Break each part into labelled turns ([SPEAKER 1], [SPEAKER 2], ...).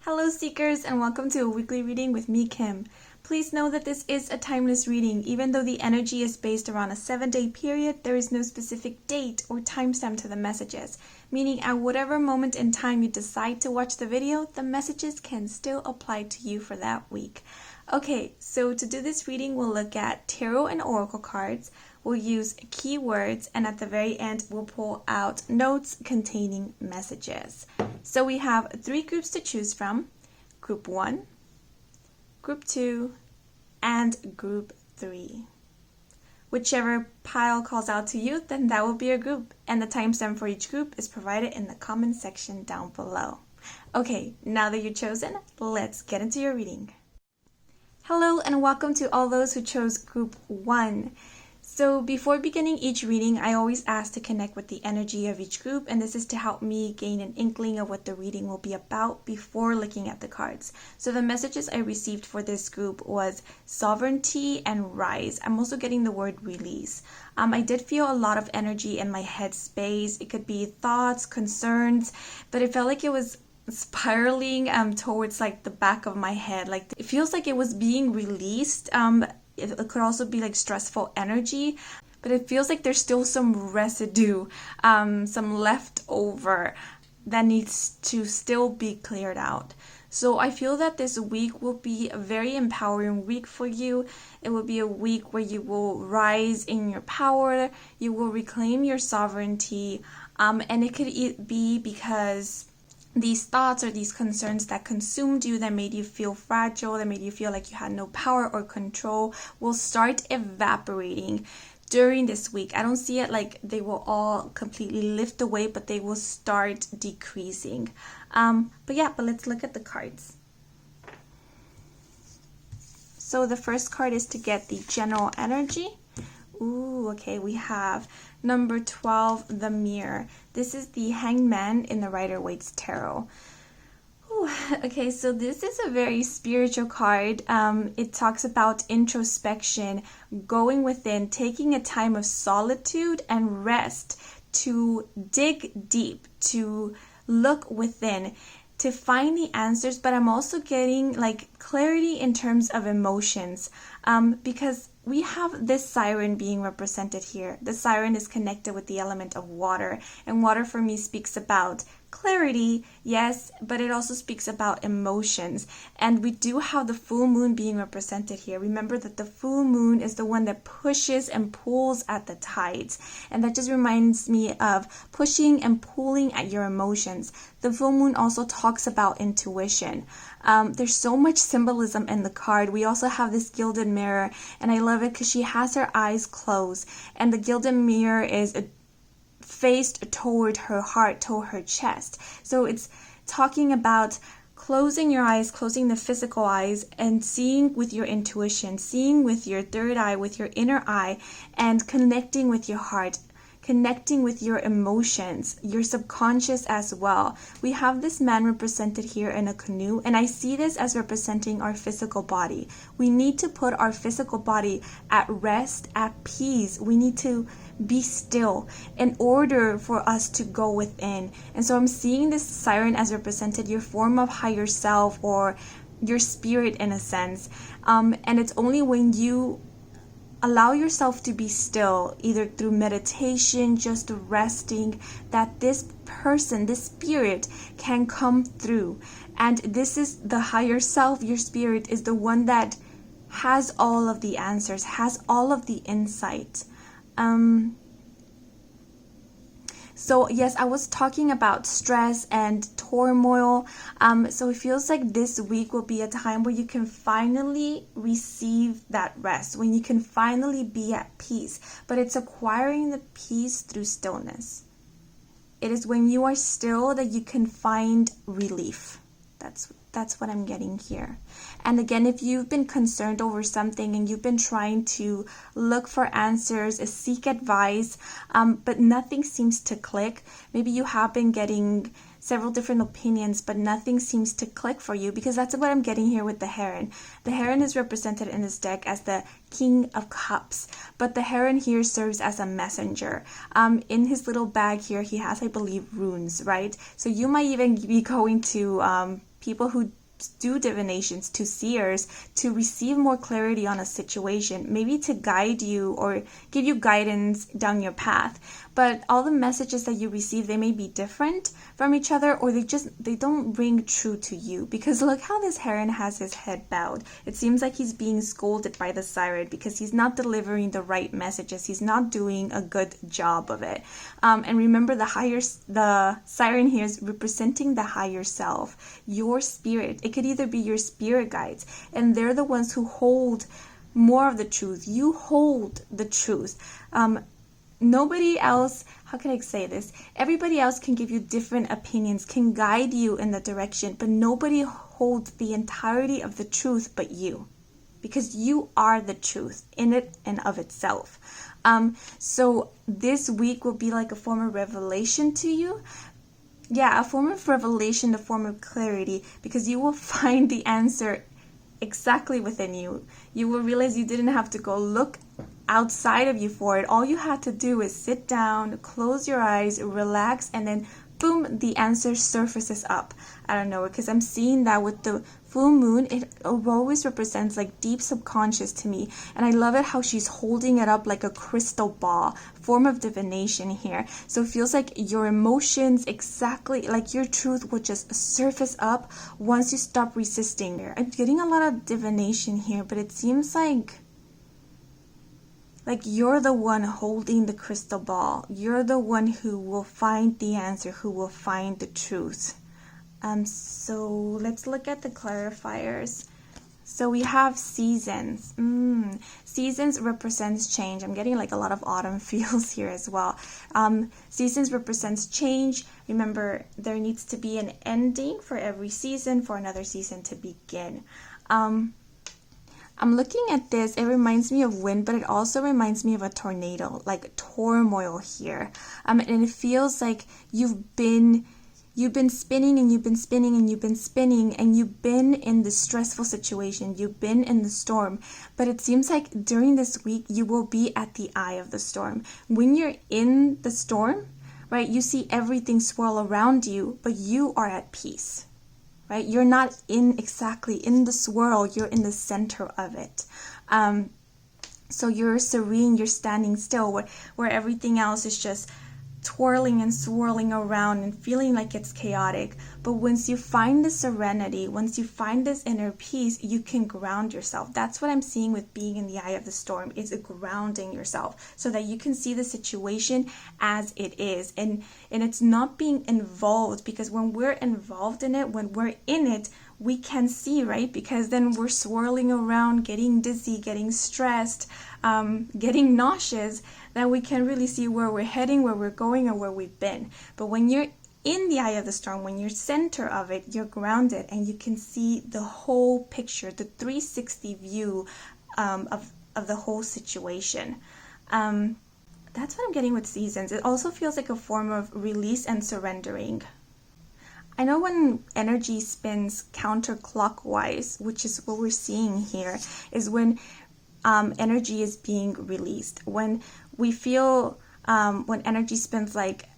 [SPEAKER 1] Hello Seekers, and welcome to a weekly reading with me, Kim. Please know that this is a timeless reading. Even though the energy is based around a 7-day period, there is no specific date or timestamp to the messages, meaning at whatever moment in time you decide to watch the video, the messages can still apply to you for that week. Okay, so to do this reading, we'll look at tarot and oracle cards, we'll use keywords, and at the very end, we'll pull out notes containing messages. So we have 3 groups to choose from: Group 1, Group 2, and Group 3. Whichever pile calls out to you, then that will be your group, and the timestamp for each group is provided in the comment section down below. Okay, now that you've chosen, let's get into your reading. Hello and welcome to all those who chose Group 1. So before beginning each reading, I always ask to connect with the energy of each group, and this is to help me gain an inkling of what the reading will be about before looking at the cards. So the messages I received for this group was sovereignty and rise. I'm also getting the word release. I did feel a lot of energy in my head space. It could be thoughts, concerns, but it felt like it was spiraling towards like the back of my head. Like it feels like it was being released. It could also be like stressful energy, but it feels like there's still some residue, some leftover that needs to still be cleared out. So I feel that this week will be a very empowering week for you. It will be a week where you will rise in your power, you will reclaim your sovereignty, and it could be because these thoughts or these concerns that consumed you, that made you feel fragile, that made you feel like you had no power or control, will start evaporating during this week. I don't see it like they will all completely lift away, but they will start decreasing. But let's look at the cards. So the first card is to get the general energy. Ooh, okay, we have number 12, the Mirror. This is the Hanged Man in the Rider-Waite's Tarot. Ooh, okay, so this is a very spiritual card. It talks about introspection, going within, taking a time of solitude and rest to dig deep, to look within, to find the answers. But I'm also getting like clarity in terms of emotions, because we have this siren being represented here. The siren is connected with the element of water, and water for me speaks about clarity, yes, but it also speaks about emotions. And we do have the full moon being represented here. Remember that the full moon is the one that pushes and pulls at the tides, and that just reminds me of pushing and pulling at your emotions. The full moon also talks about intuition. There's so much symbolism in the card. We also have this gilded mirror, and I love it because she has her eyes closed, and the gilded mirror is faced toward her heart, toward her chest. So it's talking about closing your eyes, closing the physical eyes, and seeing with your intuition, seeing with your third eye, with your inner eye, and connecting with your heart, connecting with your emotions, your subconscious as well. We have this man represented here in a canoe, and I see this as representing our physical body. We need to put our physical body at rest, at peace. We need to be still in order for us to go within. And so I'm seeing this siren as represented your form of higher self, or your spirit in a sense. And it's only when you allow yourself to be still, either through meditation, just resting, that this person, this spirit can come through. And this is the higher self. Your spirit is the one that has all of the answers, has all of the insight. So yes, I was talking about stress and turmoil. So it feels like this week will be a time where you can finally receive that rest, when you can finally be at peace. But it's acquiring the peace through stillness. It is when you are still that you can find relief. That's what I'm getting here. And again, if you've been concerned over something and you've been trying to look for answers, seek advice, but nothing seems to click, maybe you have been getting several different opinions, but nothing seems to click for you, because that's what I'm getting here with the heron. The heron is represented in this deck as the King of Cups, but the heron here serves as a messenger. In his little bag here, he has, I believe, runes, right? So you might even be going to people who do divinations, to seers, to receive more clarity on a situation, maybe to guide you or give you guidance down your path. But all the messages that you receive, they may be different from each other, or they don't ring true to you. Because look how this heron has his head bowed. It seems like he's being scolded by the siren because he's not delivering the right messages. He's not doing a good job of it. And remember, the siren here is representing the higher self, your spirit. It could either be your spirit guides, and they're the ones who hold more of the truth. You hold the truth. Nobody else, how can I say this? Everybody else can give you different opinions, can guide you in the direction, but nobody holds the entirety of the truth but you. Because you are the truth in it and of itself. So this week will be like a form of revelation to you. Yeah, a form of revelation, a form of clarity, because you will find the answer exactly within you. You will realize you didn't have to go look outside of you for it. All you had to do is sit down, close your eyes, relax, and then boom, the answer surfaces up out of nowhere. Because I'm seeing that with the full moon, it always represents like deep subconscious to me. And I love it how she's holding it up like a crystal ball, form of divination here. So it feels like your emotions, exactly like your truth, would just surface up once you stop resisting. I'm getting a lot of divination here, but it seems like you're the one holding the crystal ball. You're the one who will find the answer, who will find the truth. So let's look at the clarifiers. So we have seasons. Seasons represents change. I'm getting like a lot of autumn feels here as well. Seasons represents change. Remember, there needs to be an ending for every season for another season to begin. I'm looking at this, it reminds me of wind, but it also reminds me of a tornado, like turmoil here. And it feels like you've been spinning and you've been spinning and you've been spinning, and you've been in the stressful situation, you've been in the storm. But it seems like during this week, you will be at the eye of the storm. When you're in the storm, right, you see everything swirl around you, but you are at peace. Right? You're not exactly in the swirl, you're in the center of it. So you're serene, you're standing still, where everything else is just twirling and swirling around and feeling like it's chaotic. But once you find the serenity, once you find this inner peace, you can ground yourself. That's what I'm seeing with being in the eye of the storm, is grounding yourself so that you can see the situation as it is. And it's not being involved, because when we're involved in it, when we're in it, we can see, right? Because then we're swirling around, getting dizzy, getting stressed, getting nauseous, then we can really see where we're heading, where we're going, or where we've been. But when you're in the eye of the storm, when you're center of it, you're grounded and you can see the whole picture, the 360 view of the whole situation. That's what I'm getting with seasons. It also feels like a form of release and surrendering. I know when energy spins counterclockwise, which is what we're seeing here, is when energy is being released. When we feel, when energy spins like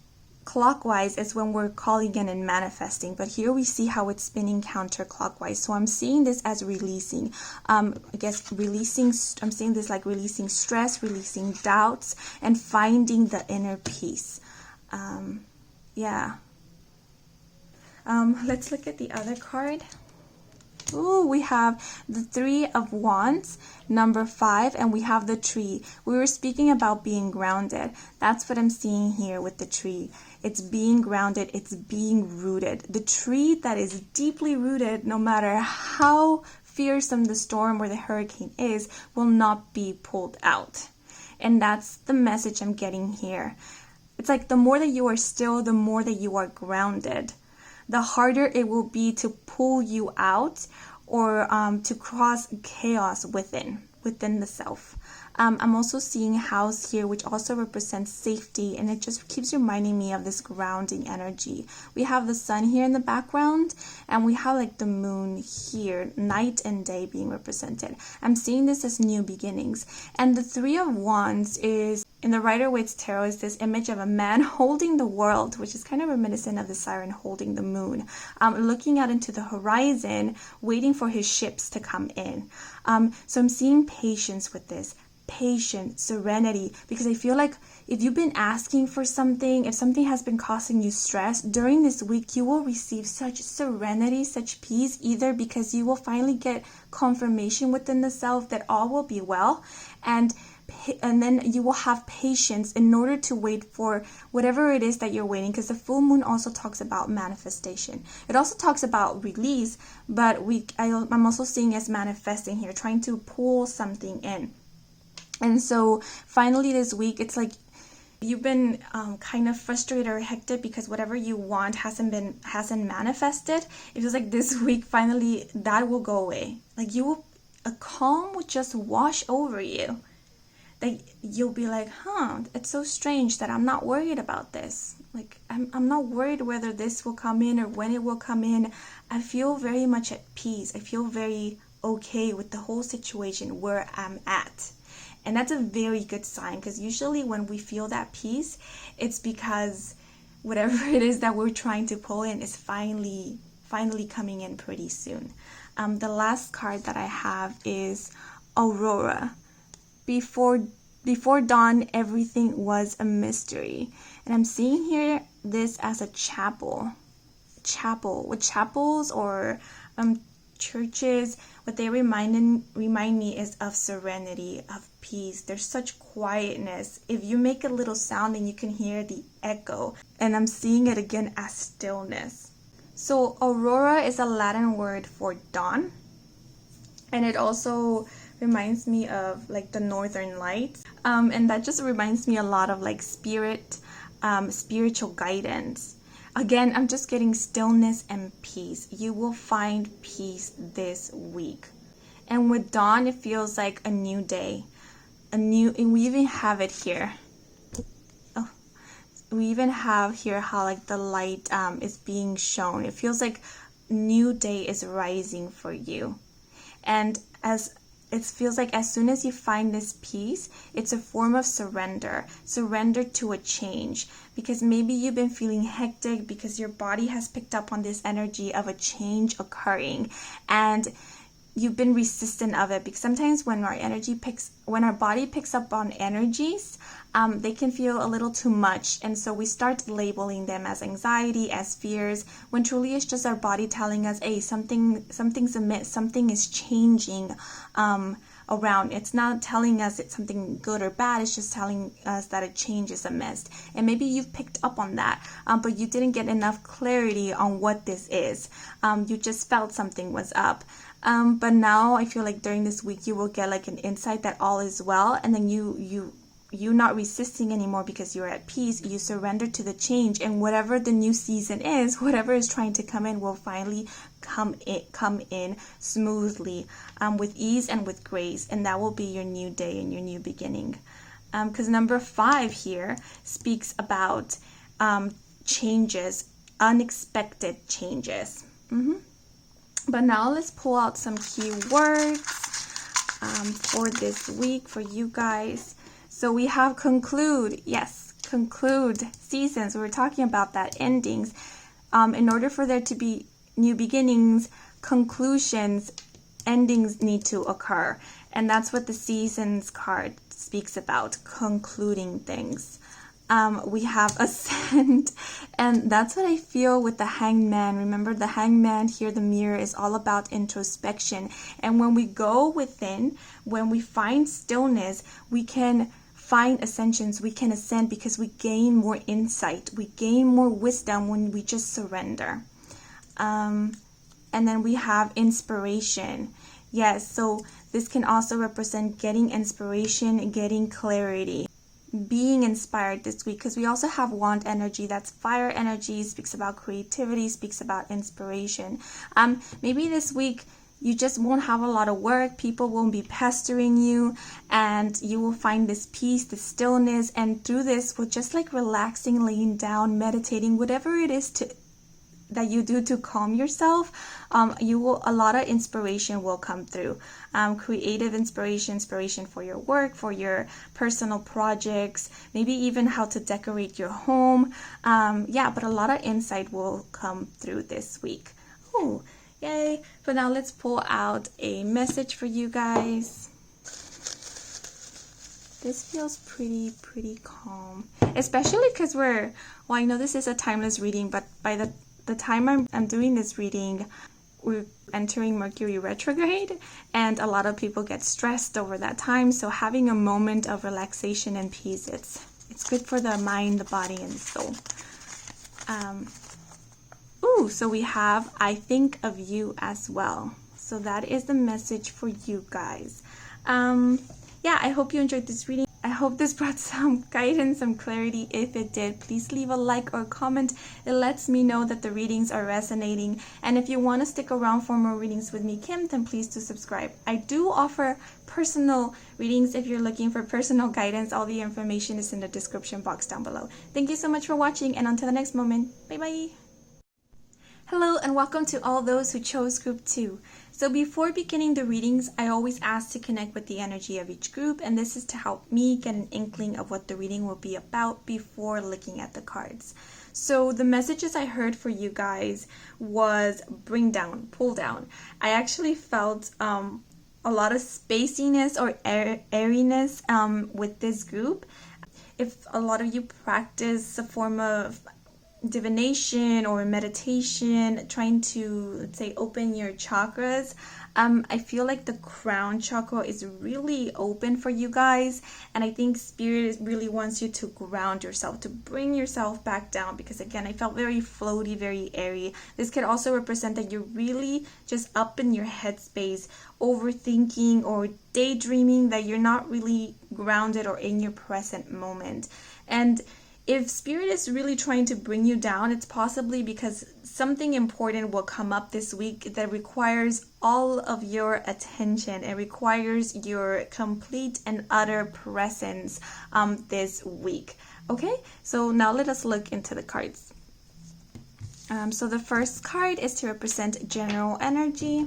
[SPEAKER 1] clockwise, is when we're calling in and manifesting. But here we see how it's spinning counterclockwise. So I'm seeing this as releasing. I'm seeing this like releasing stress, releasing doubts, and finding the inner peace. Let's look at the other card. Ooh, we have the 3 of Wands, number 5, and we have the tree. We were speaking about being grounded. That's what I'm seeing here with the tree. It's being grounded. It's being rooted. The tree that is deeply rooted, no matter how fearsome the storm or the hurricane is, will not be pulled out. And that's the message I'm getting here. It's like the more that you are still, the more that you are grounded, the harder it will be to pull you out or to cross chaos within the self. I'm also seeing house here, which also represents safety, and it just keeps reminding me of this grounding energy. We have the sun here in the background, and we have like the moon here, night and day being represented. I'm seeing this as new beginnings. And the Three of Wands is, in the Rider-Waite's Tarot, is this image of a man holding the world, which is kind of reminiscent of the siren holding the moon, looking out into the horizon, waiting for his ships to come in. So I'm seeing patience with this. Patience, serenity, because I feel like if you've been asking for something, if something has been causing you stress, during this week you will receive such serenity, such peace, either because you will finally get confirmation within the self that all will be well, and then you will have patience in order to wait for whatever it is that you're waiting, because the full moon also talks about manifestation. It also talks about release, but I'm also seeing as manifesting here, trying to pull something in. And so finally this week, it's like you've been kind of frustrated or hectic because whatever you want hasn't manifested. It feels like this week finally that will go away. Like a calm will just wash over you. Like you'll be like, it's so strange that I'm not worried about this. Like I'm not worried whether this will come in or when it will come in. I feel very much at peace. I feel very okay with the whole situation where I'm at. And that's a very good sign, because usually when we feel that peace, it's because whatever it is that we're trying to pull in is finally coming in pretty soon. The last card that I have is Aurora. Before dawn, everything was a mystery. And I'm seeing here this as a chapel. With chapels or churches, what they remind me is of serenity, of peace. There's such quietness. If you make a little sound, then you can hear the echo. And I'm seeing it again as stillness. So aurora is a Latin word for dawn, and it also reminds me of like the northern lights, and that just reminds me a lot of like spiritual guidance. Again, I'm just getting stillness and peace. You will find peace this week. And with dawn, it feels like a new day. And we even have it here. Oh, we even have here how like the light is being shown. It feels like new day is rising for you. And it feels like as soon as you find this peace, it's a form of surrender to a change, because maybe you've been feeling hectic because your body has picked up on this energy of a change occurring, and you've been resistant of it, because sometimes when our body picks up on energies, they can feel a little too much, and so we start labeling them as anxiety, as fears, when truly it's just our body telling us, hey, something's amiss, something is changing around. It's not telling us it's something good or bad, it's just telling us that a change is amiss. And maybe you've picked up on that, but you didn't get enough clarity on what this is. You just felt something was up. But now I feel like during this week you will get like an insight that all is well, and then you're not resisting anymore because you're at peace. You surrender to the change, and whatever the new season is, whatever is trying to come in will finally come in smoothly, with ease and with grace, and that will be your new day and your new beginning. Because number 5 here speaks about changes, unexpected changes. But now let's pull out some key words for this week for you guys. So we have conclude. Yes, conclude seasons. We were talking about that, endings. In order for there to be new beginnings, conclusions, endings need to occur. And that's what the seasons card speaks about, concluding things. We have ascend, and that's what I feel with the hangman. Remember, the hangman here, the mirror, is all about introspection. And when we go within, when we find stillness, we can find ascensions, we can ascend, because we gain more insight, we gain more wisdom when we just surrender. And then we have inspiration. Yes, so this can also represent getting inspiration, getting clarity, being inspired this week, because we also have wand energy. That's fire energy, speaks about creativity, speaks about inspiration. Maybe this week you just won't have a lot of work. People won't be pestering you, and you will find this peace, this stillness. And through this, with just like relaxing, laying down, meditating, whatever it is that you do to calm yourself, a lot of inspiration will come through. Creative inspiration for your work, for your personal projects, maybe even how to decorate your home. But a lot of insight will come through this week. Oh, yay. But now let's pull out a message for you guys. This feels pretty calm, especially because I know this is a timeless reading, but by the time I'm doing this reading, we're entering Mercury retrograde, and a lot of people get stressed over that time. So having a moment of relaxation and peace, it's good for the mind, the body, and the soul. So we have I think of you as well. So that is the message for you guys. I hope you enjoyed this reading. I hope this brought some guidance, some clarity. If it did, please leave a like or comment. It lets me know that the readings are resonating. And if you want to stick around for more readings with me, Kim, then please do subscribe. I do offer personal readings if you're looking for personal guidance. All the information is in the description box down below. Thank you so much for watching, and until the next moment, bye-bye. Hello and welcome to all those who chose Group 2. So before beginning the readings, I always ask to connect with the energy of each group, and this is to help me get an inkling of what the reading will be about before looking at the cards. So the messages I heard for you guys was bring down, pull down. I actually felt a lot of spaciness or airiness with this group. If a lot of you practice a form of divination or meditation, trying to, let's say, open your chakras, I feel like the crown chakra is really open for you guys, and I think Spirit really wants you to ground yourself, to bring yourself back down, because again, I felt very floaty, very airy. This could also represent that you're really just up in your headspace, overthinking or daydreaming, that you're not really grounded or in your present moment. And if Spirit is really trying to bring you down, it's possibly because something important will come up this week that requires all of your attention. It requires your complete and utter presence this week. Okay, so now let us look into the cards. So the first card is to represent general energy.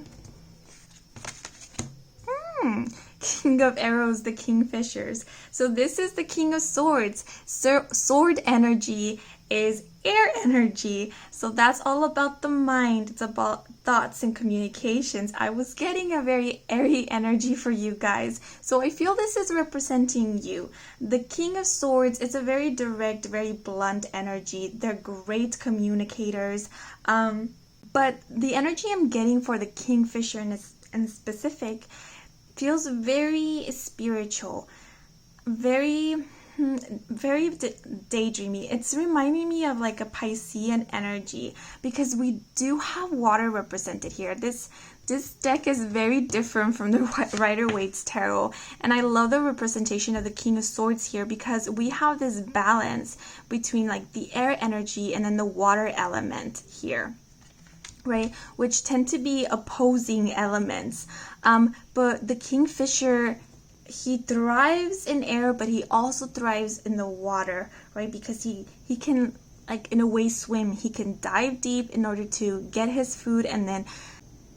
[SPEAKER 1] King of Arrows, the Kingfishers. So this is the King of Swords. Sword energy is air energy. So that's all about the mind. It's about thoughts and communications. I was getting a very airy energy for you guys. So I feel this is representing you. The King of Swords is a very direct, very blunt energy. They're great communicators. But the energy I'm getting for the Kingfisher in specific feels very spiritual, very daydreamy. It's reminding me of like a Piscean energy, because we do have water represented here. This deck is very different from the Rider-Waite's Tarot, and I love the representation of the King of Swords here, because we have this balance between like the air energy and then the water element here, right, which tend to be opposing elements. But the Kingfisher, he thrives in air, but he also thrives in the water, right? Because he can, like, in a way, swim. He can dive deep in order to get his food and then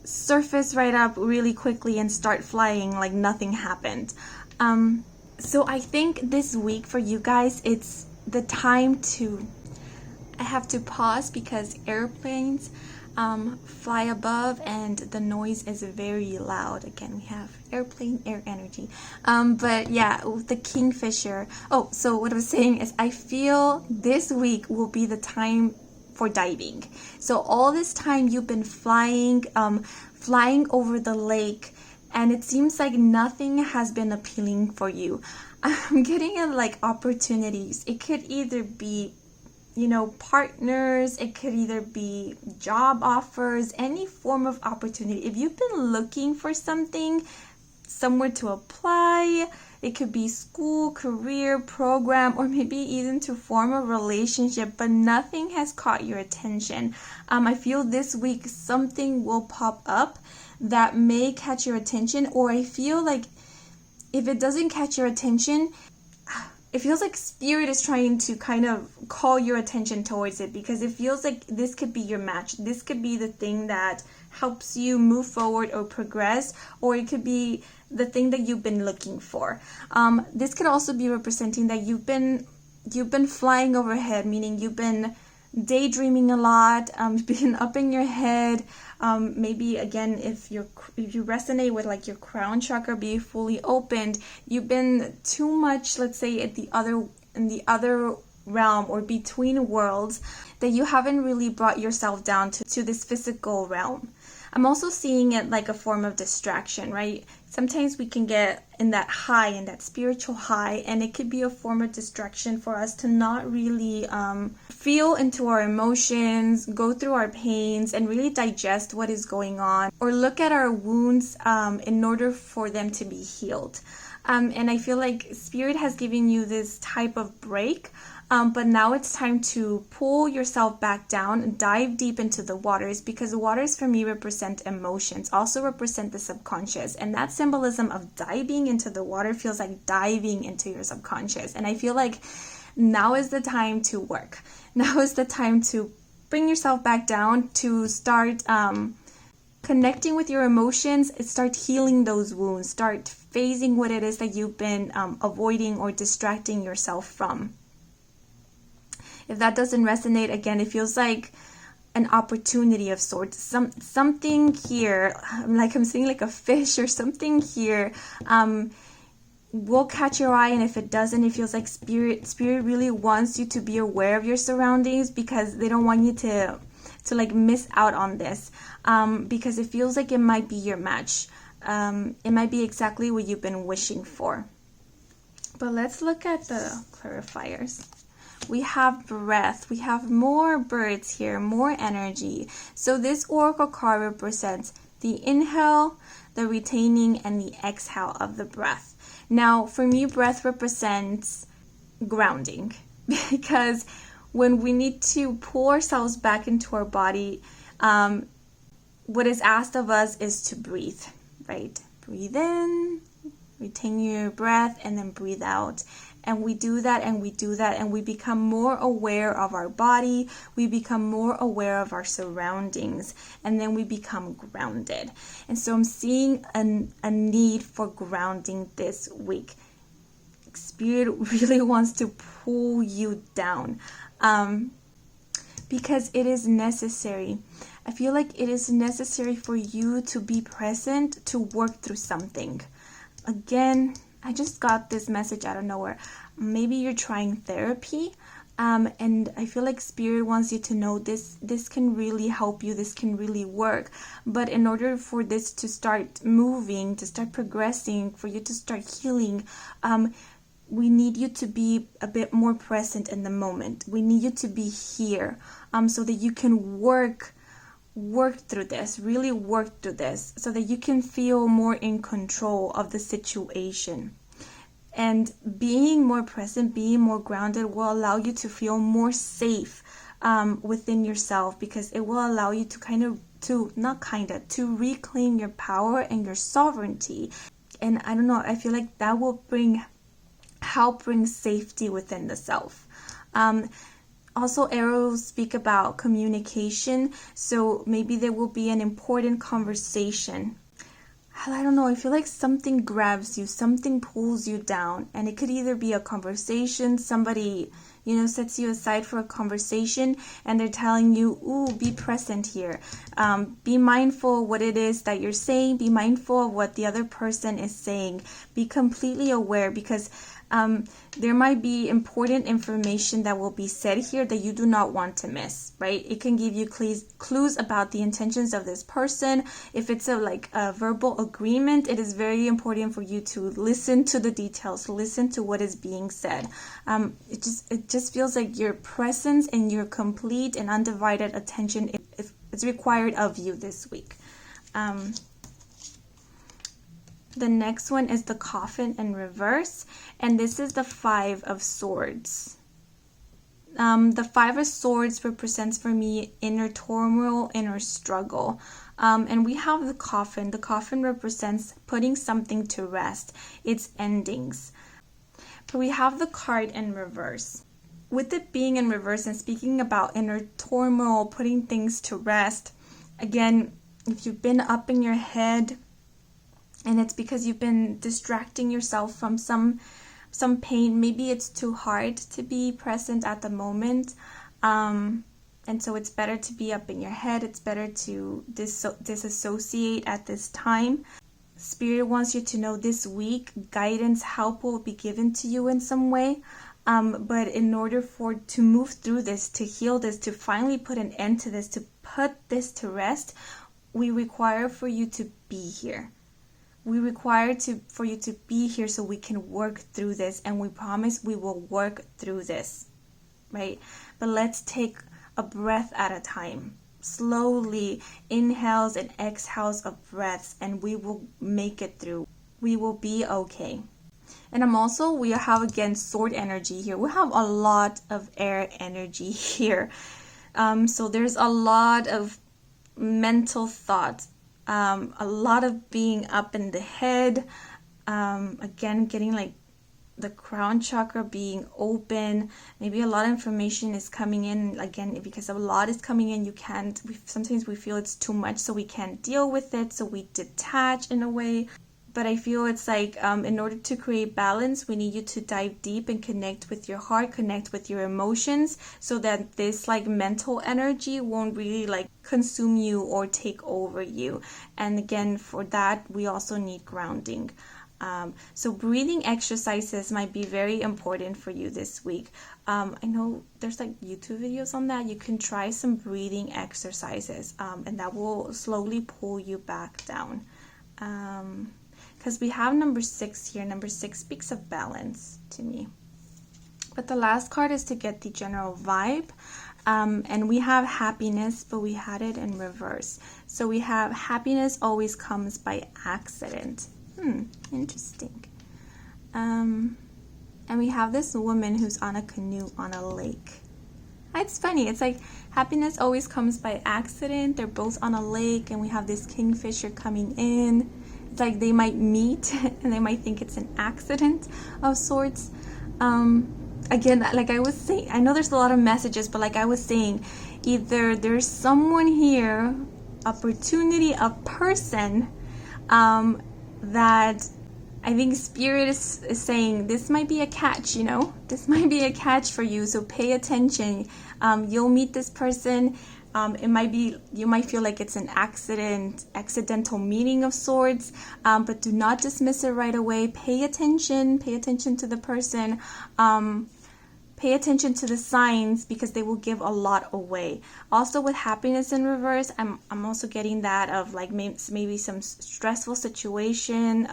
[SPEAKER 1] surface right up really quickly and start flying like nothing happened. So I think this week for you guys, it's the time to, I have to pause because airplanes fly above and the noise is very loud. Again, we have airplane, air energy. But yeah, the Kingfisher. Oh, so what I was saying is I feel this week will be the time for diving. So all this time you've been flying over the lake, and it seems like nothing has been appealing for you. I'm getting like opportunities. It could either be, you know, partners, it could either be job offers, any form of opportunity. If you've been looking for something, somewhere to apply, It could be school, career, program, or maybe even to form a relationship, but nothing has caught your attention. I feel this week something will pop up that may catch your attention, or I feel like if it doesn't catch your attention, it feels like Spirit is trying to kind of call your attention towards it, because it feels like this could be your match. This could be the thing that helps you move forward or progress, or it could be the thing that you've been looking for. This could also be representing that you've been flying overhead, meaning you've been daydreaming a lot, been up in your head. Maybe again, if you resonate with like your crown chakra be fully opened, you've been too much, let's say, in the other realm or between worlds, that you haven't really brought yourself down to this physical realm. I'm also seeing it like a form of distraction, right? Sometimes we can get in that high, in that spiritual high, and it could be a form of distraction for us to not really feel into our emotions, go through our pains, and really digest what is going on, or look at our wounds in order for them to be healed. And I feel like Spirit has given you this type of break. But now it's time to pull yourself back down, dive deep into the waters, because the waters for me represent emotions, also represent the subconscious. And that symbolism of diving into the water feels like diving into your subconscious. And I feel like now is the time to work. Now is the time to bring yourself back down, to start connecting with your emotions, start healing those wounds, start phasing what it is that you've been avoiding or distracting yourself from. If that doesn't resonate, again, it feels like an opportunity of sorts. Something here, like I'm seeing like a fish or something here, will catch your eye. And if it doesn't, it feels like Spirit really wants you to be aware of your surroundings, because they don't want you to like miss out on this, because it feels like it might be your match. It might be exactly what you've been wishing for. But let's look at the clarifiers. We have breath. We have more birds here, more energy. So this oracle card represents the inhale, the retaining, and the exhale of the breath. Now, for me, breath represents grounding, because when we need to pull ourselves back into our body, what is asked of us is to breathe, right? Breathe in, retain your breath, and then breathe out. And we do that, and we do that, and we become more aware of our body, we become more aware of our surroundings, and then we become grounded. And so I'm seeing a need for grounding this week. Spirit really wants to pull you down, because it is necessary. I feel like it is necessary for you to be present, to work through something. Again, I just got this message out of nowhere. Maybe you're trying therapy, and I feel like Spirit wants you to know this can really help you, this can really work. But in order for this to start moving, to start progressing, for you to start healing, we need you to be a bit more present in the moment. We need you to be here, so that you can work through this, really work through this, so that you can feel more in control of the situation. And being more present, being more grounded will allow you to feel more safe within yourself, because it will allow you to reclaim your power and your sovereignty. And I don't know, I feel like that will help bring safety within the self. Also, arrows speak about communication, so maybe there will be an important conversation. I don't know, I feel like something grabs you, something pulls you down, and it could either be a conversation, somebody, sets you aside for a conversation, and they're telling you, ooh, be present here. Be mindful of what it is that you're saying, be mindful of what the other person is saying. Be completely aware, because there might be important information that will be said here that you do not want to miss, right? It can give you clues about the intentions of this person. If it's a verbal agreement, it is very important for you to listen to the details, listen to what is being said. It just feels like your presence and your complete and undivided attention is required of you this week. The next one is the Coffin in reverse, and this is the Five of Swords. The Five of Swords represents for me inner turmoil, inner struggle. And we have the Coffin. The Coffin represents putting something to rest. It's endings. But we have the card in reverse. With it being in reverse and speaking about inner turmoil, putting things to rest, again, if you've been up in your head and it's because you've been distracting yourself from some pain, maybe it's too hard to be present at the moment, and so it's better to be up in your head. It's better to disassociate at this time. Spirit wants you to know this week guidance, help will be given to you in some way, but in order to move through this, to heal this, to finally put an end to this, to put this to rest, we require for you to be here. We require for you to be here so we can work through this, and we promise we will work through this, right? But let's take a breath at a time. Slowly inhales and exhales of breaths, and we will make it through. We will be okay. And we have again sword energy here. We have a lot of air energy here. So there's a lot of mental thoughts, a lot of being up in the head, again getting like the crown chakra being open. Maybe a lot of information is coming in, again because a lot is coming in, sometimes we feel it's too much, so we can't deal with it, so we detach in a way. But I feel it's like in order to create balance, we need you to dive deep and connect with your heart, connect with your emotions, so that this like mental energy won't really like consume you or take over you. And again, for that, we also need grounding. So breathing exercises might be very important for you this week. I know there's like YouTube videos on that. You can try some breathing exercises, and that will slowly pull you back down. Because we have number 6 here. Number 6 speaks of balance to me. But the last card is to get the general vibe. And we have happiness, but we had it in reverse. So we have happiness always comes by accident. Interesting. And we have this woman who's on a canoe on a lake. It's funny. It's like happiness always comes by accident. They're both on a lake, and we have this kingfisher coming in. It's like they might meet and they might think it's an accident of sorts. Again, like I was saying, I know there's a lot of messages, but like I was saying, either there's someone here, opportunity, a person, that I think Spirit is saying this might be a catch, this might be a catch for you, so pay attention. You'll meet this person. You might feel like it's an accidental meeting of sorts, but do not dismiss it right away. Pay attention to the person, pay attention to the signs, because they will give a lot away. Also with happiness in reverse, I'm also getting that of like maybe some stressful situation.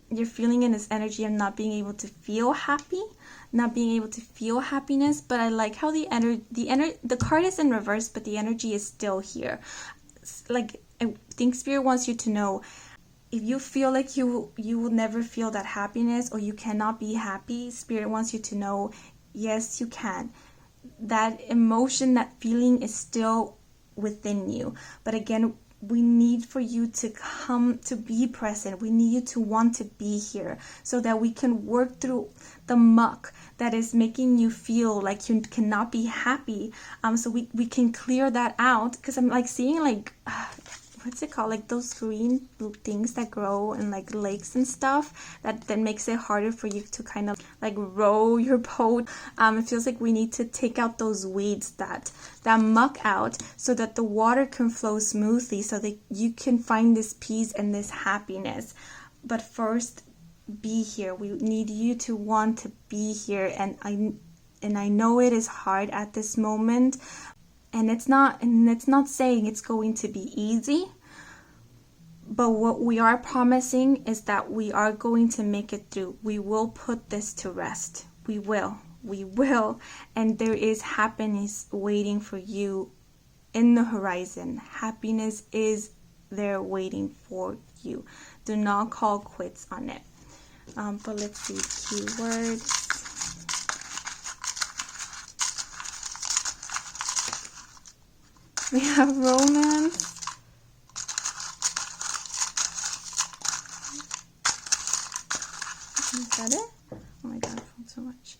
[SPEAKER 1] You're feeling in this energy of not being able to feel happy, not being able to feel happiness. But I like how the card is in reverse, but the energy is still here. Like I think Spirit wants you to know, if you feel like you will never feel that happiness, or you cannot be happy, Spirit wants you to know, yes, you can. That emotion, that feeling is still within you. But again, we need for you to come to be present. We need you to want to be here so that we can work through the muck that is making you feel like you cannot be happy. So we can clear that out, because I'm like seeing like what's it called, like those green things that grow in like lakes and stuff, that makes it harder for you to kind of like row your boat. It feels like we need to take out those weeds, that muck out, so that the water can flow smoothly, so that you can find this peace and this happiness. But first, be here. We need you to want to be here, and I know it is hard at this moment. And it's not saying it's going to be easy, but what we are promising is that we are going to make it through. We will put this to rest. We will. And there is happiness waiting for you in the horizon. Happiness is there waiting for you. Do not call quits on it. But let's see, keywords. We have romance. Is that it? Oh my god, I found so much.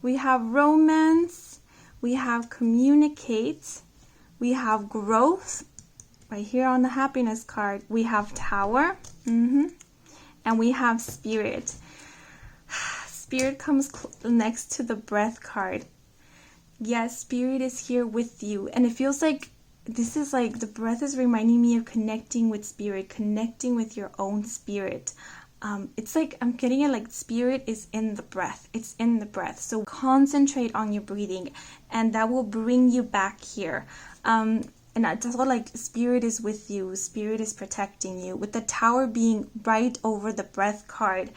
[SPEAKER 1] We have romance. We have communicate. We have growth. Right here on the happiness card, we have tower. And we have spirit. Spirit comes next to the breath card. Yes, spirit is here with you. And it feels like this is like the breath is reminding me of connecting with spirit, connecting with your own spirit. It's like I'm getting it like spirit is in the breath. It's in the breath. So concentrate on your breathing and that will bring you back here. And that's all, like spirit is with you. Spirit is protecting you. With the tower being right over the breath card.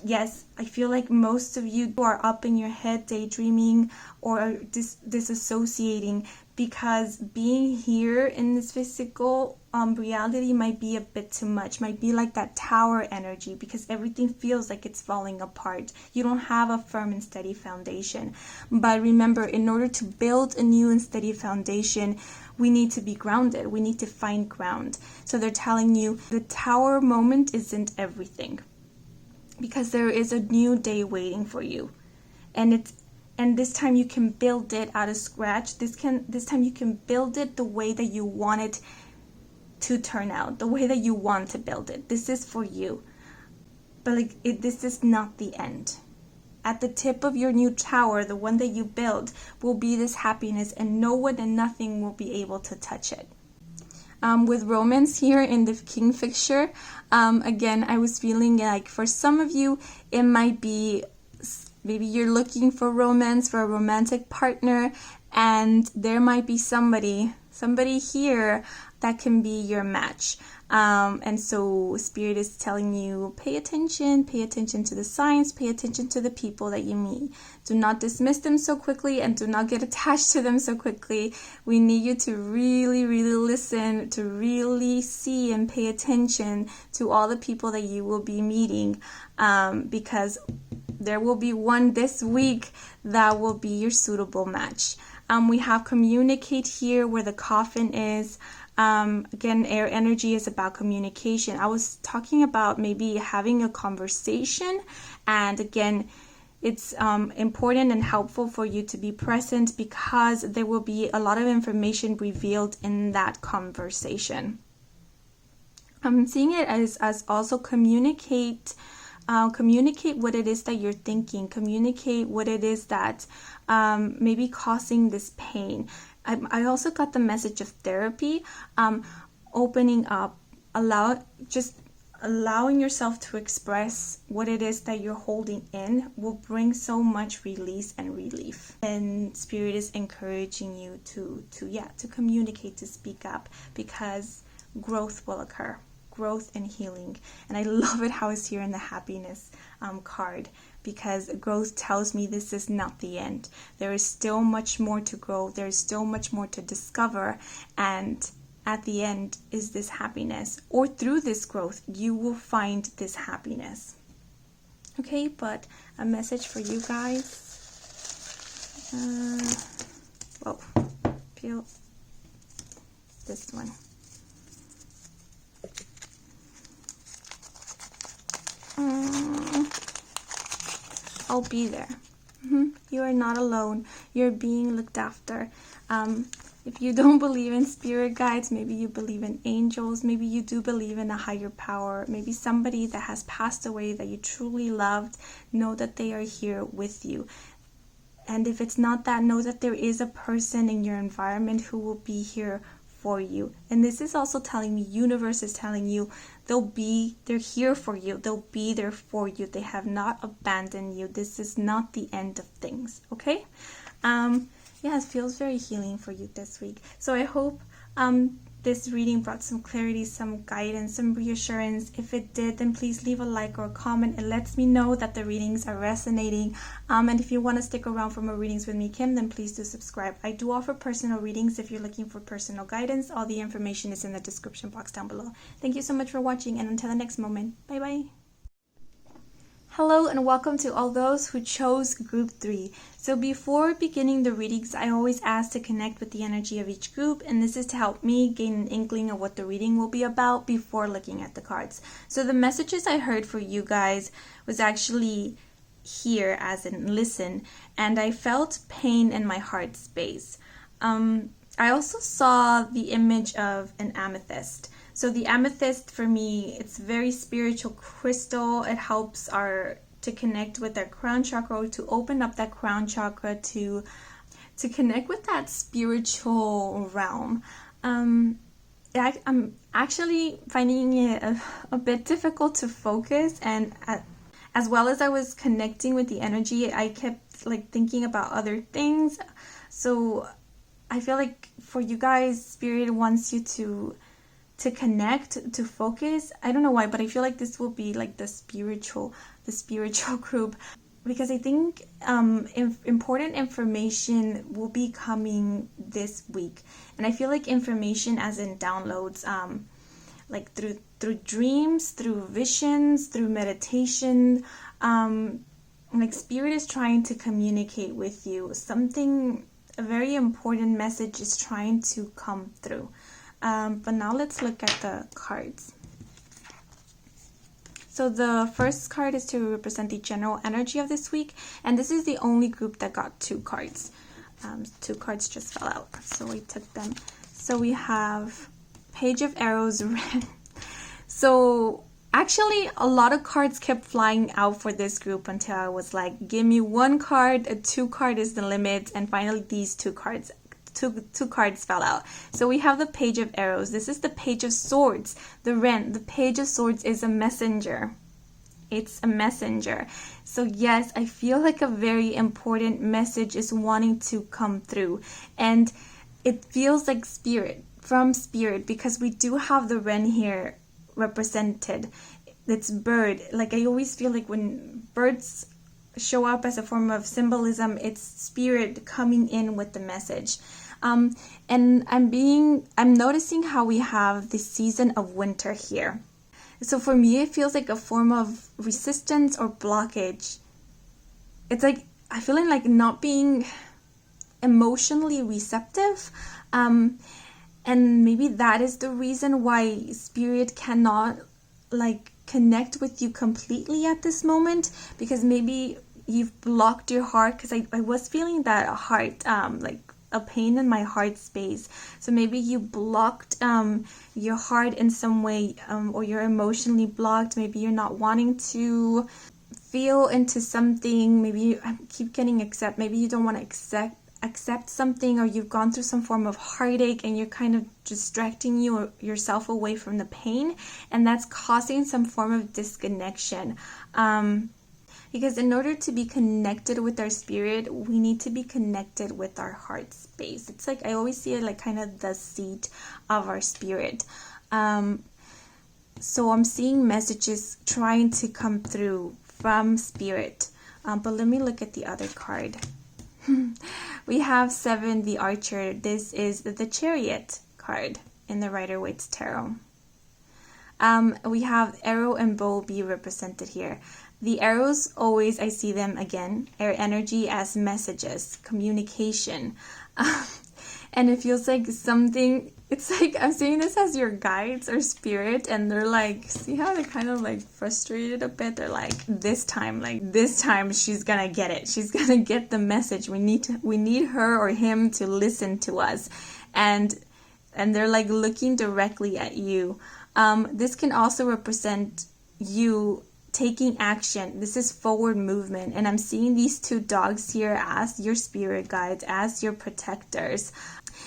[SPEAKER 1] Yes, I feel like most of you are up in your head daydreaming or disassociating because being here in this physical reality might be a bit too much, might be like that tower energy because everything feels like it's falling apart. You don't have a firm and steady foundation. But remember, in order to build a new and steady foundation, we need to be grounded. We need to find ground. So they're telling you the tower moment isn't everything. Because there is a new day waiting for you, and this time you can build it out of scratch. This time you can build it the way that you want it to turn out, the way that you want to build it. This is for you, but this is not the end. At the tip of your new tower, the one that you build, will be this happiness, and no one and nothing will be able to touch it. With romance here in the Kingfisher, again, I was feeling like for some of you, it might be maybe you're looking for romance, for a romantic partner, and there might be somebody here that can be your match. And so Spirit is telling you, pay attention to the signs, pay attention to the people that you meet. Do not dismiss them so quickly and do not get attached to them so quickly. We need you to really, really listen, to really see and pay attention to all the people that you will be meeting, because there will be one this week that will be your suitable match. We have communicate here where the coffin is. Again, air energy is about communication. I was talking about maybe having a conversation, and again, it's important and helpful for you to be present because there will be a lot of information revealed in that conversation. I'm seeing it as also communicate what it is that you're thinking, communicate what it is that maybe causing this pain. I also got the message of therapy, opening up, allowing yourself to express what it is that you're holding in will bring so much release and relief. And Spirit is encouraging you to communicate, to speak up, because growth will occur. Growth and healing. And I love it how it's here in the happiness card, because growth tells me this is not the end. There is still much more to grow. There is still much more to discover. And at the end is this happiness. Or through this growth, you will find this happiness. Okay, but a message for you guys. Feel this one. I'll be there. You are not alone. You're being looked after. If you don't believe in spirit guides, maybe you believe in angels, maybe you do believe in a higher power, maybe somebody that has passed away that you truly loved, know that they are here with you. And if it's not that, know that there is a person in your environment who will be here for you. And this is also telling me, universe is telling you, they're here for you. They'll be there for you. They have not abandoned you. This is not the end of things. Okay? Yeah, it feels very healing for you this week. So I hope this reading brought some clarity, some guidance, some reassurance. If it did, then please leave a like or a comment. It lets me know that the readings are resonating. And if you want to stick around for more readings with me, Kim, then please do subscribe. I do offer personal readings if you're looking for personal guidance. All the information is in the description box down below. Thank you so much for watching, and until the next moment, bye-bye. Hello and welcome to all those who chose group 3. So before beginning the readings, I always ask to connect with the energy of each group, and this is to help me gain an inkling of what the reading will be about before looking at the cards. So the messages I heard for you guys was actually here, as in listen, and I felt pain in my heart space. I also saw the image of an amethyst. So the amethyst, for me, it's very spiritual crystal. It helps to connect with our crown chakra, to open up that crown chakra, to connect with that spiritual realm. I'm actually finding it a bit difficult to focus, and as well as I was connecting with the energy, I kept like thinking about other things. So I feel like for you guys, Spirit wants you to connect, to focus. I don't know why, but I feel like this will be like the spiritual group, because I think important information will be coming this week, and I feel like information as in downloads, like through dreams, through visions, through meditation, like Spirit is trying to communicate with you something. A very important message is trying to come through. But now let's look at the cards. So the first card is to represent the general energy of this week, and this is the only group that got 2 cards. 2 cards just fell out, so we took them. So we have Page of Arrows, red. So actually a lot of cards kept flying out for this group until I was like, give me 1 card, a 2 card is the limit, and finally these 2 cards. Two cards fell out. So we have the Page of Arrows. This is the Page of Swords. The Page of Swords is a messenger. It's a messenger. So yes, I feel like a very important message is wanting to come through. And it feels like from Spirit, because we do have the wren here represented. It's bird. Like I always feel like when birds show up as a form of symbolism, it's Spirit coming in with the message. And I'm noticing how we have the season of winter here. So for me, it feels like a form of resistance or blockage. It's like I feeling like not being emotionally receptive, and maybe that is the reason why Spirit cannot like connect with you completely at this moment, because maybe you've blocked your heart, because I was feeling that heart, like a pain in my heart space. So maybe you blocked your heart in some way, or you're emotionally blocked. Maybe you're not wanting to feel into something. Maybe you keep getting accept. Maybe you don't want to accept something, or you've gone through some form of heartache and you're kind of distracting yourself away from the pain, and that's causing some form of disconnection. Because in order to be connected with our Spirit, we need to be connected with our heart space. It's like I always see it like kind of the seat of our Spirit. So I'm seeing messages trying to come through from Spirit. But let me look at the other card. We have 7, the Archer. This is the Chariot card in the Rider-Waite's Tarot. We have arrow and bow be represented here. The arrows, always I see them again, air energy as messages, communication. And it feels like something, it's like I'm seeing this as your guides or Spirit, and they're like, see how they're kind of like frustrated a bit? They're like, this time she's gonna get it. She's gonna get the message. We need her or him to listen to us. And they're like looking directly at you. This can also represent you taking action. This is forward movement, and I'm seeing these 2 dogs here as your spirit guides, as your protectors.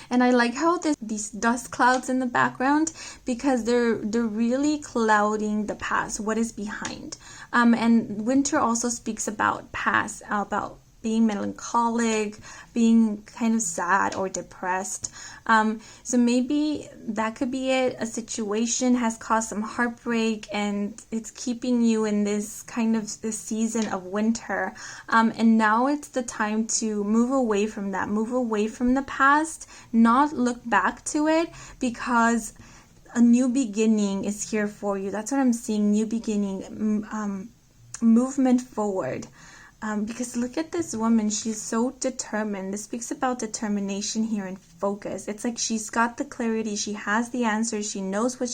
[SPEAKER 1] And I like how these dust clouds in the background, because they're really clouding the past, what is behind. And winter also speaks about past, about being melancholic, being kind of sad or depressed. So maybe that could be it. A situation has caused some heartbreak and it's keeping you in this kind of this season of winter. And now it's the time to move away from that, move away from the past, not look back to it, because a new beginning is here for you. That's what I'm seeing, new beginning, movement forward. Because look at this woman, she's so determined. This speaks about determination here and focus. It's like she's got the clarity, she has the answers, she knows what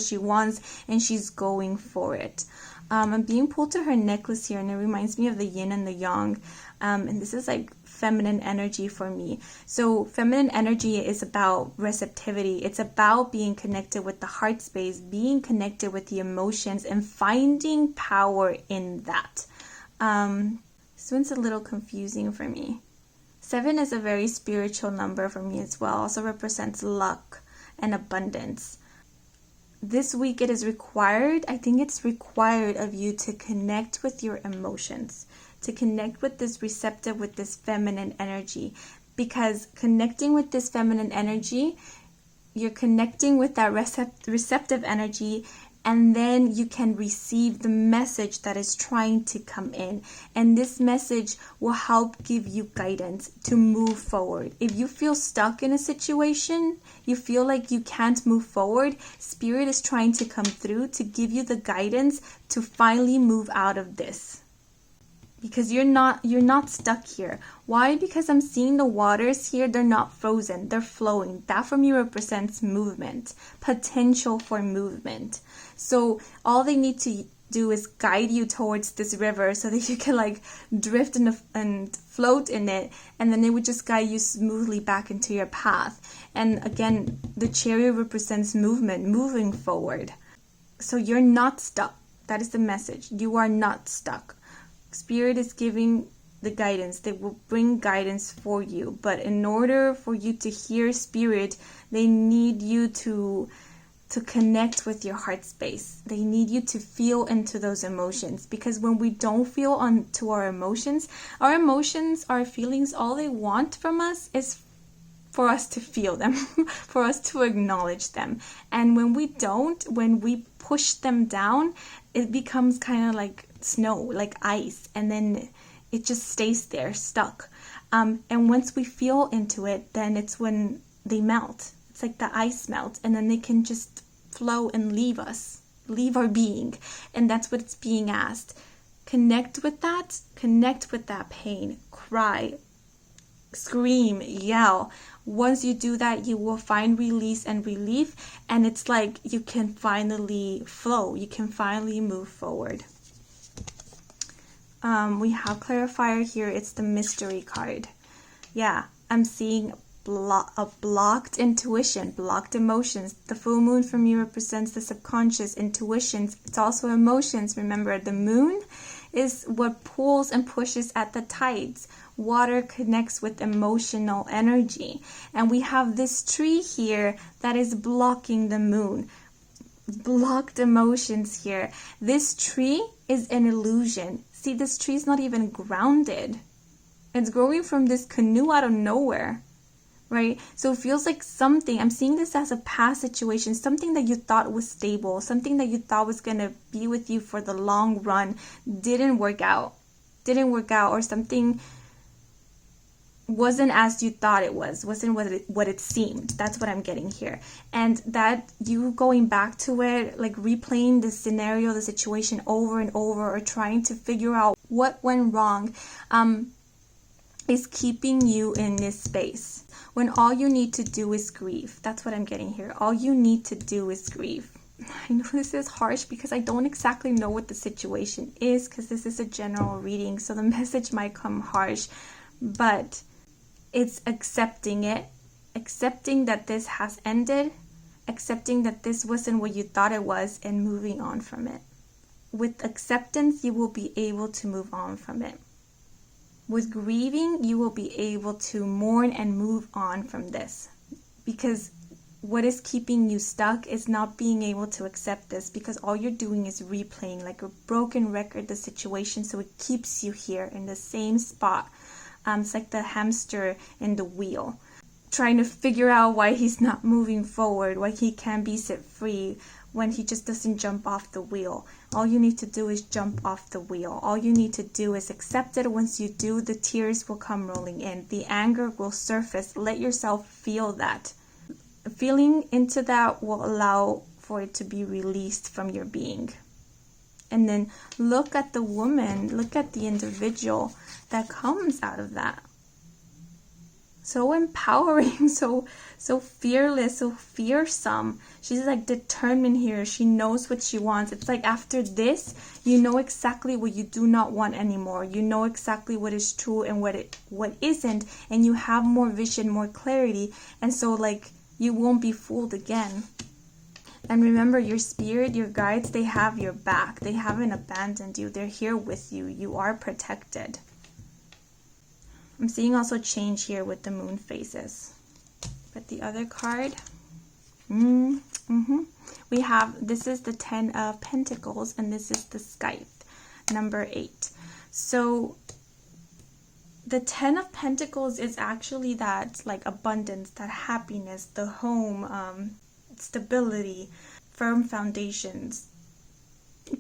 [SPEAKER 1] she wants, and she's going for it. I'm being pulled to her necklace here, and it reminds me of the yin and the yang. And this is like feminine energy for me. So feminine energy is about receptivity. It's about being connected with the heart space, being connected with the emotions, and finding power in that. This one's a little confusing for me. 7 is a very spiritual number for me as well. Also represents luck and abundance. This week it is required, I think it's required of you to connect with your emotions, to connect with this receptive, with this feminine energy. Because connecting with this feminine energy, you're connecting with that receptive energy, and then you can receive the message that is trying to come in. And this message will help give you guidance to move forward. If you feel stuck in a situation, you feel like you can't move forward, Spirit is trying to come through to give you the guidance to finally move out of this. Because you're not stuck here. Why? Because I'm seeing the waters here, they're not frozen, they're flowing. That for me represents movement, potential for movement. So all they need to do is guide you towards this river so that you can like drift and float in it, and then it would just guide you smoothly back into your path. And again, the chariot represents movement, moving forward. So you're not stuck. That is the message. You are not stuck. Spirit is giving the guidance. They will bring guidance for you. But in order for you to hear Spirit, they need you to connect with your heart space. They need you to feel into those emotions. Because when we don't feel onto our emotions, our feelings, all they want from us is for us to feel them, for us to acknowledge them. And when we don't, when we push them down, it becomes kind of like snow, like ice, and then it just stays there stuck. And once we feel into it, then it's when they melt. It's like the ice melts, and then they can just flow and leave us, leave our being. And that's what's being asked. Connect with that pain, cry, scream, yell. Once you do that, you will find release and relief, and it's like you can finally flow, you can finally move forward. We have clarifier here. It's the mystery card. Yeah, I'm seeing a blocked intuition, blocked emotions. The full moon for me represents the subconscious, intuitions. It's also emotions. Remember, the moon is what pulls and pushes at the tides. Water connects with emotional energy. And we have this tree here that is blocking the moon. Blocked emotions here. This tree is an illusion. See, this tree is not even grounded. It's growing from this canoe out of nowhere, right? So it feels like something, I'm seeing this as a past situation, something that you thought was stable, something that you thought was going to be with you for the long run, didn't work out, or something wasn't as you thought it was, wasn't what it seemed. That's what I'm getting here. And that you going back to it, like replaying the scenario, the situation over and over, or trying to figure out what went wrong, is keeping you in this space. When all you need to do is grieve. That's what I'm getting here. All you need to do is grieve. I know this is harsh because I don't exactly know what the situation is, because this is a general reading, so the message might come harsh, but it's accepting it, accepting that this has ended, accepting that this wasn't what you thought it was, and moving on from it. With acceptance, you will be able to move on from it. With grieving, you will be able to mourn and move on from this. Because what is keeping you stuck is not being able to accept this, because all you're doing is replaying like a broken record the situation, so it keeps you here in the same spot. It's like the hamster in the wheel, trying to figure out why he's not moving forward, why he can't be set free when he just doesn't jump off the wheel. All you need to do is jump off the wheel. All you need to do is accept it. Once you do, the tears will come rolling in. The anger will surface. Let yourself feel that. Feeling into that will allow for it to be released from your being. And then look at the woman, look at the individual that comes out of that. So empowering, so fearless, so fearsome. She's like determined here. She knows what she wants. It's like after this, you know exactly what you do not want anymore. You know exactly what is true and what isn't, and you have more vision, more clarity, and so like you won't be fooled again. And remember, your spirit, your guides, they have your back. They haven't abandoned you. They're here with you. You are protected. I'm seeing also change here with the moon phases. But the other card, we have, this is the 10 of Pentacles, and this is the Scythe, number 8. So the 10 of Pentacles is actually that like abundance, that happiness, the home, stability, firm foundations.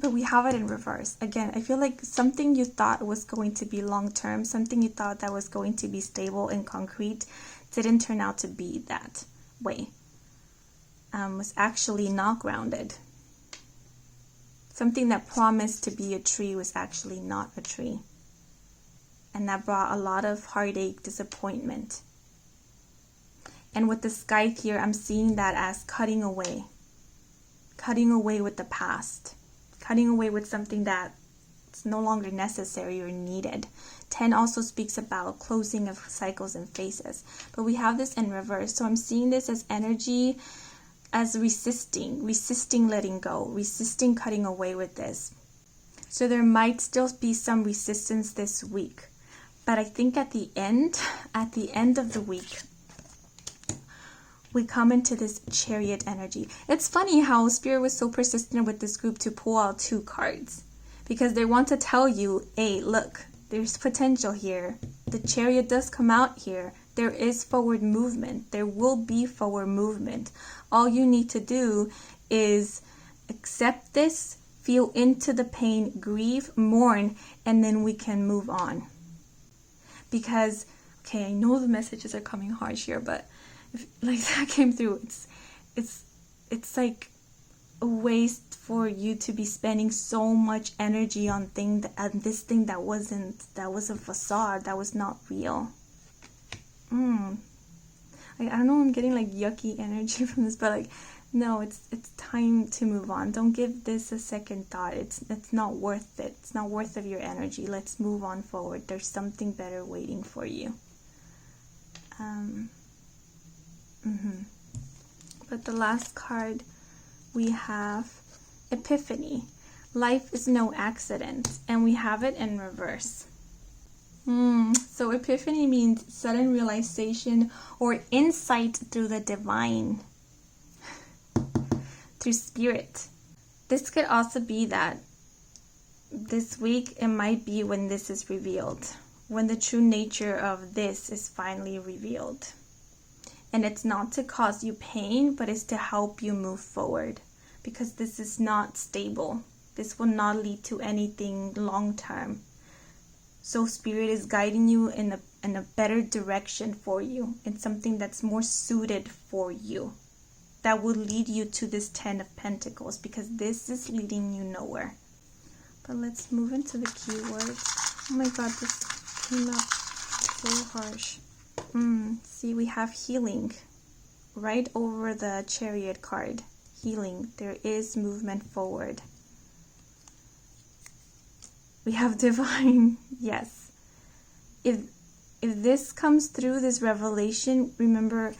[SPEAKER 1] But we have it in reverse. Again, I feel like something you thought was going to be long-term, something you thought that was going to be stable and concrete, didn't turn out to be that way. Was actually not grounded. Something that promised to be a tree was actually not a tree. And that brought a lot of heartache, disappointment. And with the Scythe here, I'm seeing that as cutting away. Cutting away with the past. Cutting away with something that's no longer necessary or needed. 10 also speaks about closing of cycles and phases. But we have this in reverse. So I'm seeing this as energy, as resisting letting go, resisting cutting away with this. So there might still be some resistance this week. But I think at the end of the week, we come into this Chariot energy. It's funny how Spirit was so persistent with this group to pull out 2 cards, because they want to tell you, hey, look, there's potential here. The Chariot does come out here. There is forward movement. There will be forward movement. All you need to do is accept this, feel into the pain, grieve, mourn, and then we can move on. Because, okay, I know the messages are coming harsh here, but if, like that came through, it's like a waste for you to be spending so much energy on this thing that was a facade, that was not real. I don't know, I'm getting like yucky energy from this, but like, no, it's time to move on. Don't give this a second thought. It's not worth it. It's not worth of your energy. Let's move on forward. There's something better waiting for you. But the last card, we have Epiphany. Life is no accident, and we have it in reverse. So Epiphany means sudden realization or insight through the divine, through Spirit. This could also be that this week, it might be when this is revealed, when the true nature of this is finally revealed. And it's not to cause you pain, but it's to help you move forward, because this is not stable. This will not lead to anything long term. So Spirit is guiding you in a better direction for you, in something that's more suited for you, that will lead you to this 10 of Pentacles, because this is leading you nowhere. But let's move into the keywords. Oh my God, this came up so harsh. See, we have healing right over the Chariot card. Healing. There is movement forward. We have divine. Yes. If this comes through, this revelation, remember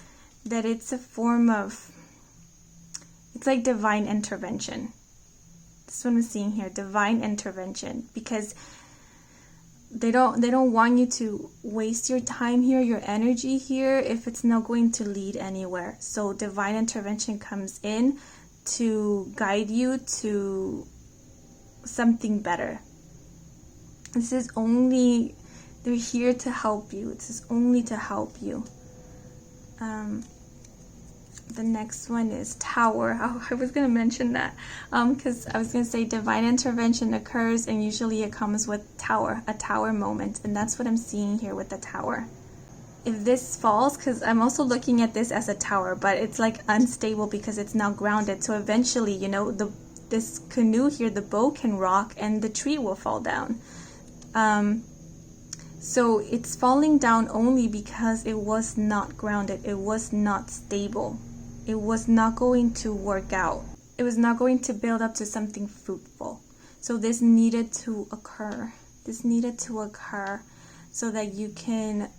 [SPEAKER 1] that it's a form of, it's like divine intervention. This is what I'm seeing here, divine intervention, because they don't want you to waste your time here, your energy here, if it's not going to lead anywhere. So divine intervention comes in to guide you to something better. This is only, they're here to help you. This is only to help you. The next one is Tower. Oh, I was going to mention that because I was going to say divine intervention occurs, and usually it comes with a tower moment, and that's what I'm seeing here with the Tower. If this falls, because I'm also looking at this as a tower, but it's like unstable because it's now grounded, so eventually, you know, this canoe here, the boat can rock and the tree will fall down. So it's falling down only because it was not grounded, it was not stable. It was not going to work out. It was not going to build up to something fruitful. So this needed to occur. This needed to occur so that you can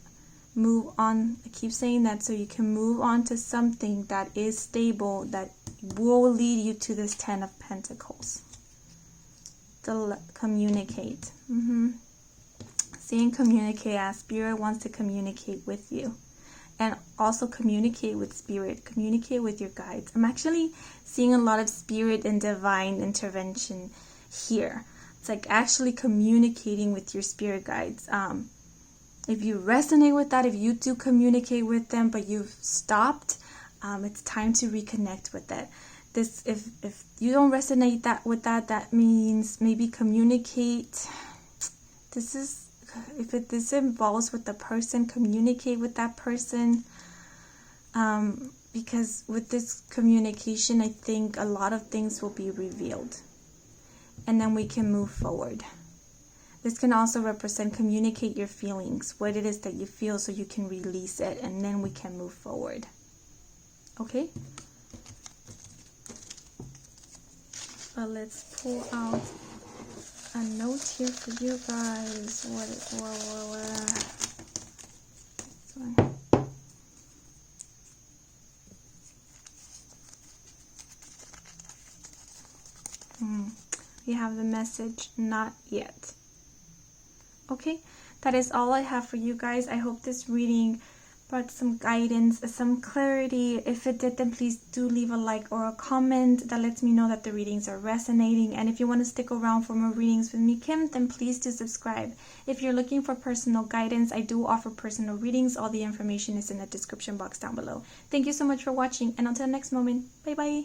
[SPEAKER 1] move on. I keep saying that, so you can move on to something that is stable, that will lead you to this 10 of Pentacles. To communicate. Seeing communicate as Spirit wants to communicate with you. And also communicate with Spirit, communicate with your guides. I'm actually seeing a lot of Spirit and divine intervention here. It's like actually communicating with your Spirit guides. If you resonate with that, if you do communicate with them, but you've stopped, it's time to reconnect with it. This, if you don't resonate with that, that means maybe communicate. If this involves with the person, communicate with that person, because with this communication, I think a lot of things will be revealed, and then we can move forward. This can also represent communicate your feelings, what it is that you feel, so you can release it, and then we can move forward. Okay? But let's pull out a note here for you guys. This one. We have the message, not yet. Okay, that is all I have for you guys. I hope this reading brought some guidance, some clarity. If it did, then please do leave a like or a comment. That lets me know that the readings are resonating. And if you want to stick around for more readings with me, Kim, then please do subscribe. If you're looking for personal guidance, I do offer personal readings. All the information is in the description box down below. Thank you so much for watching, and until next moment, bye bye.